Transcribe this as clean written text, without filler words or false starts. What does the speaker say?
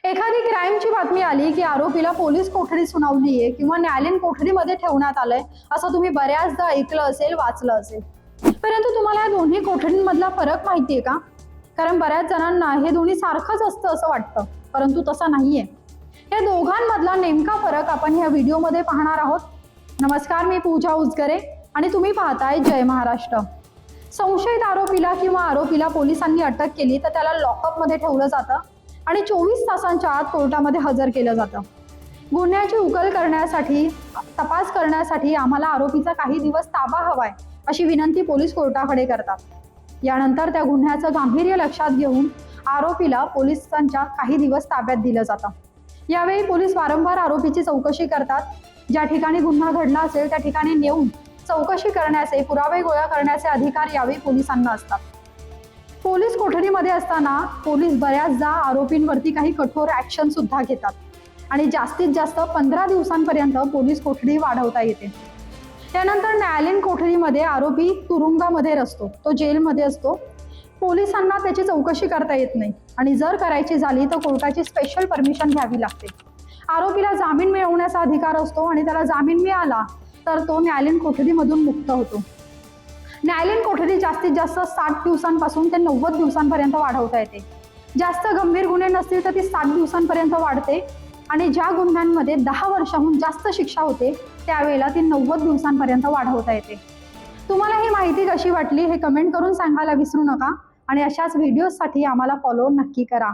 एखादी क्राईमची बातमी आली की आरोपीला पोलीस कोठडी सुनावली आहे किंवा न्यायालयीन कोठडीमध्ये ठेवण्यात आलंय असं तुम्ही बऱ्याचदा ऐकलं असेल, वाचलं असेल. परंतु तुम्हाला या दोन्ही कोठडींमधला फरक माहितीये का? कारण बऱ्याच जणांना हे दोन्ही सारखंच असतं असं वाटतं, परंतु तसं नाहीये. या दोघांमधला नेमका फरक आपण या व्हिडिओमध्ये पाहणार आहोत. नमस्कार, मी पूजा उजगरे आणि तुम्ही पाहताय जय महाराष्ट्र. संशयित आरोपीला किंवा आरोपीला पोलिसांनी अटक केली तर त्याला लॉकअपमध्ये ठेवलं जातं आणि 24 तासांच्या आत कोर्टामध्ये हजर केलं जातं. गुन्ह्याची उकल करण्यासाठी, तपास करण्यासाठी आम्हाला आरोपीचा काही दिवस ताबा हवाय अशी विनंती पोलीस कोर्टाकडे करतात. यानंतर त्या गुन्ह्याचं गांभीर्य लक्षात घेऊन आरोपीला पोलिसांच्या काही दिवस ताब्यात दिलं जातं. यावेळी पोलीस वारंवार आरोपीची चौकशी करतात. ज्या ठिकाणी गुन्हा घडला असेल त्या ठिकाणी नेऊन चौकशी करण्याचे, पुरावे गोळा करण्याचे अधिकार यावेळी पोलिसांना असतात. पोलीस कोठडीमध्ये असताना पोलीस बऱ्याचदा आरोपींवरती काही कठोर ऍक्शन सुद्धा घेतात आणि जास्तीत जास्त 15 दिवसांपर्यंत पोलीस कोठडी वाढवता येते. त्यानंतर न्यायालयीन कोठडीमध्ये आरोपी तुरुंगामध्ये असतो, तो जेलमध्ये असतो. पोलिसांना त्याची चौकशी करता येत नाही आणि जर करायची झाली तर कोर्टाची स्पेशल परमिशन घ्यावी लागते. आरोपीला जामीन मिळवण्याचा अधिकार असतो आणि त्याला जामीन मिळाला तर तो न्यायालयीन कोठडीमधून मुक्त होतो. न्यायालयीन कोठडी जास्तीत जास्त 60 दिवसांपासून ते 90 दिवसांपर्यंत वाढवता येते. जास्त गंभीर गुन्हे नसतील तर ती 60 दिवसांपर्यंत वाढते आणि ज्या गुन्ह्यांमध्ये 10 वर्षांहून जास्त शिक्षा होते त्यावेळेला ती 90 दिवसांपर्यंत वाढवता येते. तुम्हाला ही माहिती कशी वाटली हे कमेंट करून सांगायला विसरू नका आणि अशाच व्हिडिओसाठी आम्हाला फॉलो नक्की करा.